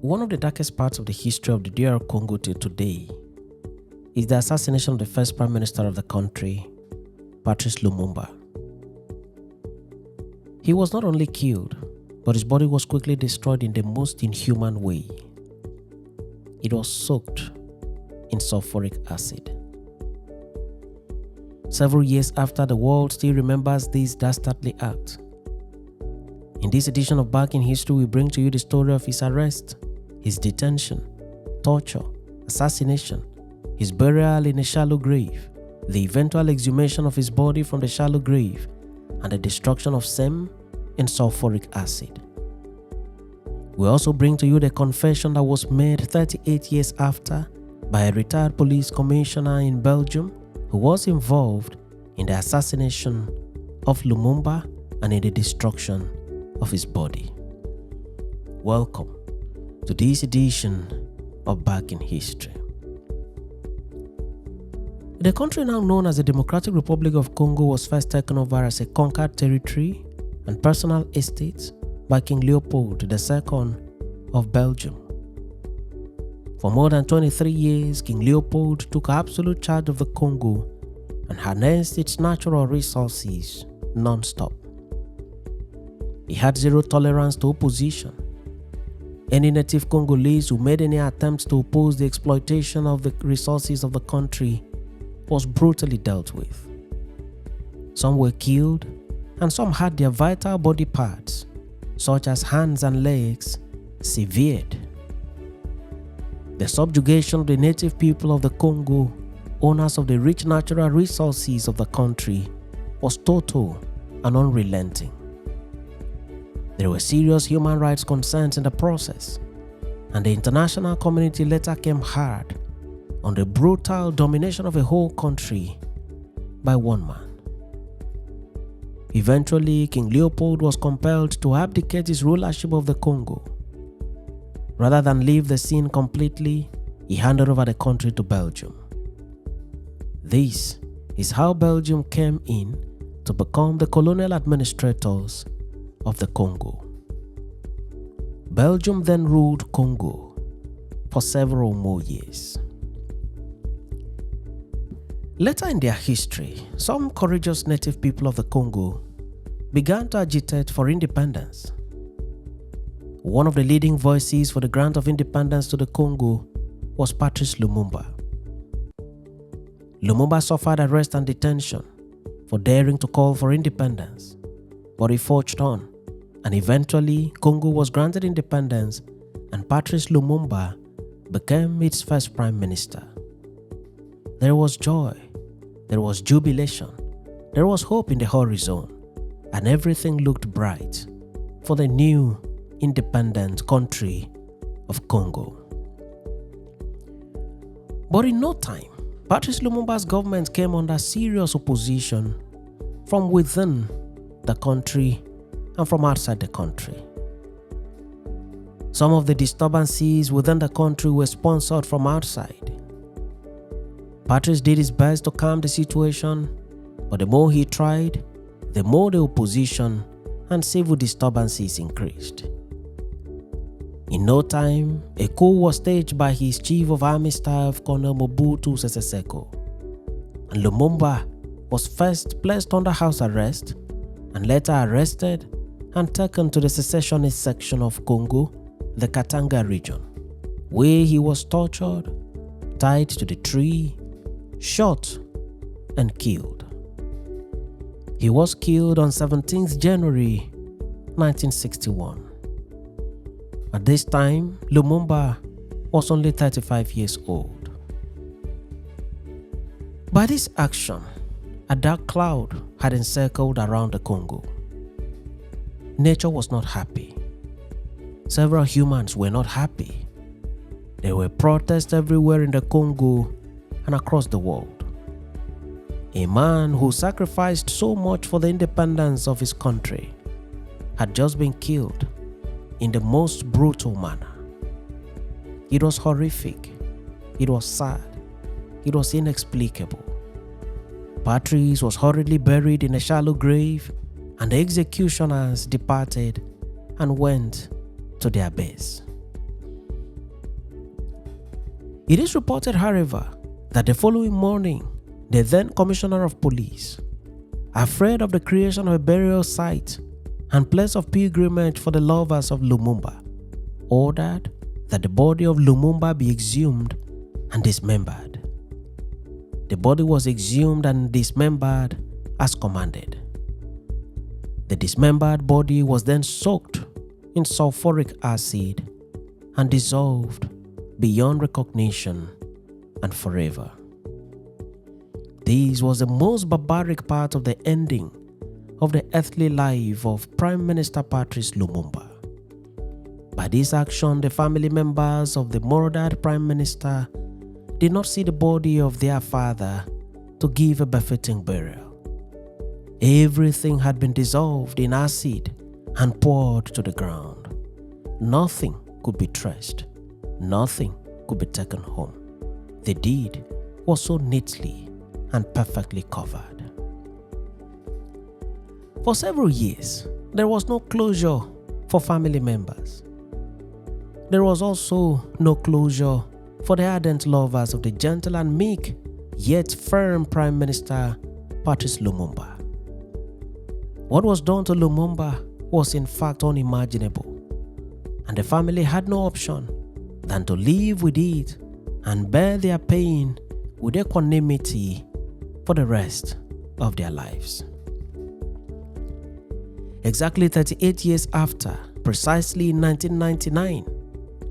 One of the darkest parts of the history of the DR Congo till today is the assassination of the first Prime Minister of the country, Patrice Lumumba. He was not only killed, but his body was quickly destroyed in the most inhuman way. It was soaked in sulfuric acid. Several years after, the world still remembers this dastardly act. In this edition of Back in History, we bring to you the story of his arrest, his detention, torture, assassination, his burial in a shallow grave, the eventual exhumation of his body from the shallow grave, and the destruction of same in sulfuric acid. We also bring to you the confession that was made 38 years after by a retired police commissioner in Belgium who was involved in the assassination of Lumumba and in the destruction of his body. Welcome to this edition of Back in History. The country now known as the Democratic Republic of Congo was first taken over as a conquered territory and personal estate by King Leopold II of Belgium. For more than 23 years, King Leopold took absolute charge of the Congo and harnessed its natural resources non-stop. He had zero tolerance to opposition. Any native Congolese who made any attempts to oppose the exploitation of the resources of the country was brutally dealt with. Some were killed, and some had their vital body parts, such as hands and legs, severed. The subjugation of the native people of the Congo, owners of the rich natural resources of the country, was total and unrelenting. There were serious human rights concerns in the process, and the international community later came hard on the brutal domination of a whole country by one man. Eventually, King Leopold was compelled to abdicate his rulership of the Congo. Rather than leave the scene completely, he handed over the country to Belgium. This is how Belgium came in to become the colonial administrators of the Congo. Belgium then ruled Congo for several more years. Later in their history, some courageous native people of the Congo began to agitate for independence. One of the leading voices for the grant of independence to the Congo was Patrice Lumumba. Lumumba suffered arrest and detention for daring to call for independence, but he forged on, and eventually Congo was granted independence and Patrice Lumumba became its first prime minister. There was joy, there was jubilation, there was hope in the horizon, and everything looked bright for the new independent country of Congo. But in no time, Patrice Lumumba's government came under serious opposition from within the country and from outside the country. Some of the disturbances within the country were sponsored from outside. Patrice did his best to calm the situation, but the more he tried, the more the opposition and civil disturbances increased. In no time, a coup was staged by his chief of army staff, Colonel Mobutu Sese Seko, and Lumumba was first placed under house arrest and later arrested and taken to the secessionist section of Congo, the Katanga region, where he was tortured, tied to the tree, shot, and killed. He was killed on 17th January 1961. At this time, Lumumba was only 35 years old. By this action, a dark cloud had encircled around the Congo. Nature was not happy. Several humans were not happy. There were protests everywhere in the Congo and across the world. A man who sacrificed so much for the independence of his country had just been killed in the most brutal manner. It was horrific. It was sad. It was inexplicable. Patrice was hurriedly buried in a shallow grave, and the executioners departed and went to their base. It is reported, however, that the following morning, the then Commissioner of Police, afraid of the creation of a burial site and place of pilgrimage for the lovers of Lumumba, ordered that the body of Lumumba be exhumed and dismembered. The body was exhumed and dismembered as commanded. The dismembered body was then soaked in sulfuric acid and dissolved beyond recognition and forever. This was the most barbaric part of the ending of the earthly life of Prime Minister Patrice Lumumba. By this action, the family members of the murdered Prime Minister did not see the body of their father to give a befitting burial. Everything had been dissolved in acid and poured to the ground. Nothing could be traced. Nothing could be taken home. The deed was so neatly and perfectly covered. For several years, there was no closure for family members. There was also no closure for the ardent lovers of the gentle and meek yet firm Prime Minister Patrice Lumumba. What was done to Lumumba was in fact unimaginable, and the family had no option than to live with it and bear their pain with equanimity for the rest of their lives. Exactly 38 years after, precisely in 1999,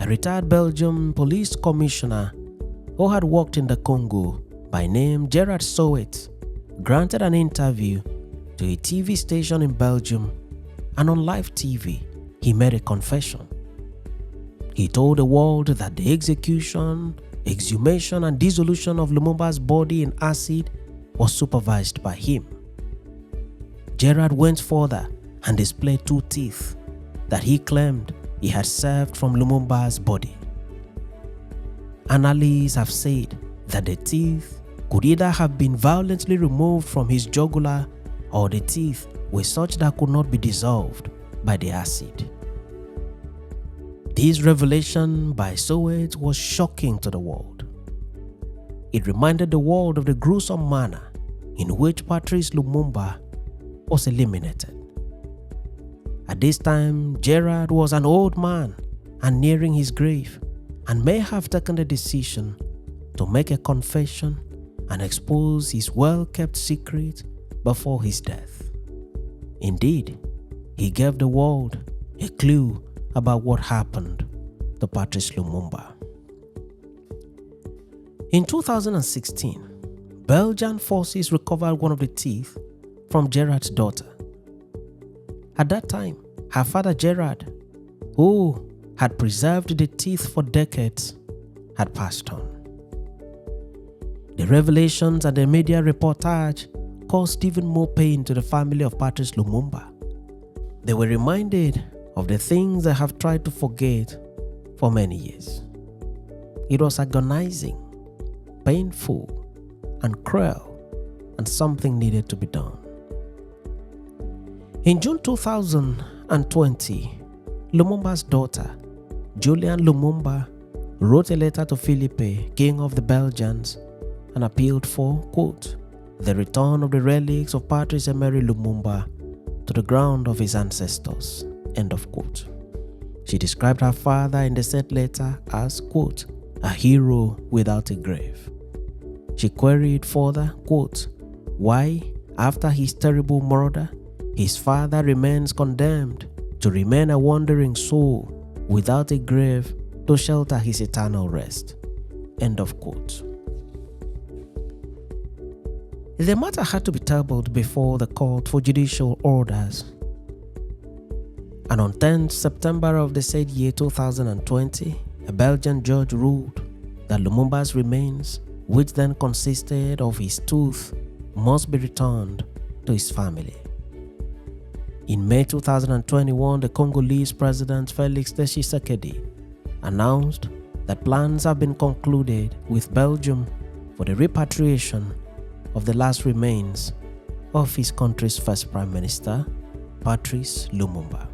a retired Belgium police commissioner who had worked in the Congo by name Gerard Soet granted an interview to a TV station in Belgium, and on live TV, he made a confession. He told the world that the execution, exhumation and dissolution of Lumumba's body in acid was supervised by him. Gerard went further and displayed 2 teeth that he claimed he had saved from Lumumba's body. Analysts have said that the teeth could either have been violently removed from his jugular, or the teeth were such that could not be dissolved by the acid. This revelation by Soet was shocking to the world. It reminded the world of the gruesome manner in which Patrice Lumumba was eliminated. At this time, Gerard was an old man and nearing his grave, and may have taken the decision to make a confession and expose his well-kept secret before his death. Indeed, he gave the world a clue about what happened to Patrice Lumumba. In 2016, Belgian forces recovered one of the teeth from Gerard's daughter. At that time, her father Gerard, who had preserved the teeth for decades, had passed on. The revelations and the media reportage caused even more pain to the family of Patrice Lumumba. They were reminded of the things they have tried to forget for many years. It was agonizing, painful, and cruel, and something needed to be done. In June 2020, Lumumba's daughter, Julian Lumumba, wrote a letter to Philippe, king of the Belgians, and appealed for, quote, the return of the relics of Patrice Emery Lumumba to the ground of his ancestors, end of quote. She described her father in the said letter as, quote, a hero without a grave. She queried further, quote, why, after his terrible murder, his father remains condemned to remain a wandering soul without a grave to shelter his eternal rest, end of quote. The matter had to be tabled before the court for judicial orders. And on 10th September of the said year 2020, a Belgian judge ruled that Lumumba's remains, which then consisted of his tooth, must be returned to his family. In May 2021, the Congolese President Felix Tshisekedi announced that plans have been concluded with Belgium for the repatriation of the last remains of his country's first Prime Minister, Patrice Lumumba.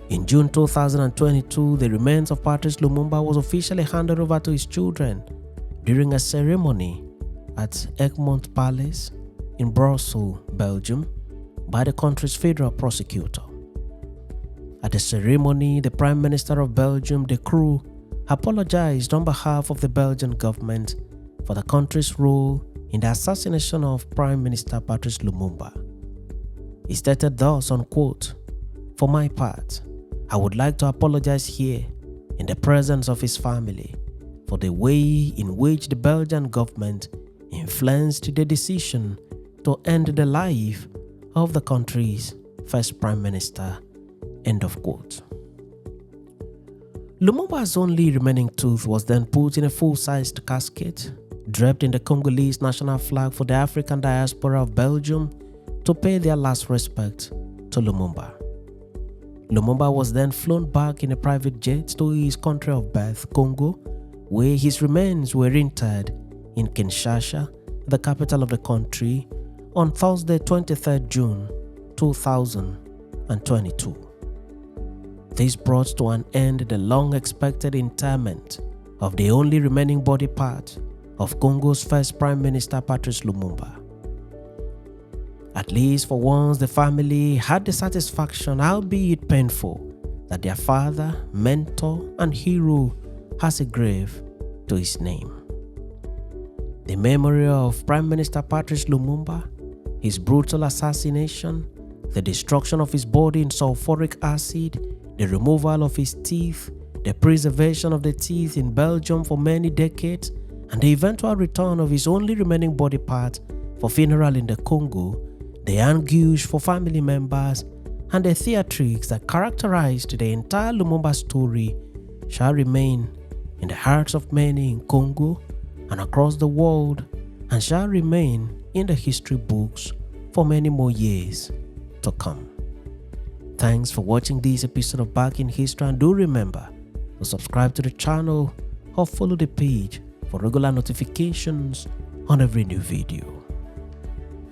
In June 2022, the remains of Patrice Lumumba was officially handed over to his children during a ceremony at Egmont Palace in Brussels, Belgium, by the country's federal prosecutor. At the ceremony, the Prime Minister of Belgium, De Croo, apologized on behalf of the Belgian government for the country's role in the assassination of Prime Minister Patrice Lumumba. He stated thus, unquote, "For my part, I would like to apologize here in the presence of his family for the way in which the Belgian government influenced the decision to end the life of the country's first Prime Minister." End of quote. Lumumba's only remaining tooth was then put in a full-sized casket, draped in the Congolese national flag for the African diaspora of Belgium to pay their last respect to Lumumba. Lumumba was then flown back in a private jet to his country of birth, Congo, where his remains were interred in Kinshasa, the capital of the country, on Thursday, 23rd June 2022. This brought to an end the long-expected interment of the only remaining body part of Congo's first Prime Minister Patrice Lumumba. At least for once, the family had the satisfaction, albeit painful, that their father, mentor, and hero has a grave to his name. The memory of Prime Minister Patrice Lumumba, his brutal assassination, the destruction of his body in sulfuric acid, the removal of his teeth, the preservation of the teeth in Belgium for many decades, and the eventual return of his only remaining body part for funeral in the Congo, the anguish for family members, and the theatrics that characterized the entire Lumumba story shall remain in the hearts of many in Congo and across the world, and shall remain in the history books for many more years to come. Thanks for watching this episode of Back in History, and do remember to subscribe to the channel or follow the page for regular notifications on every new video.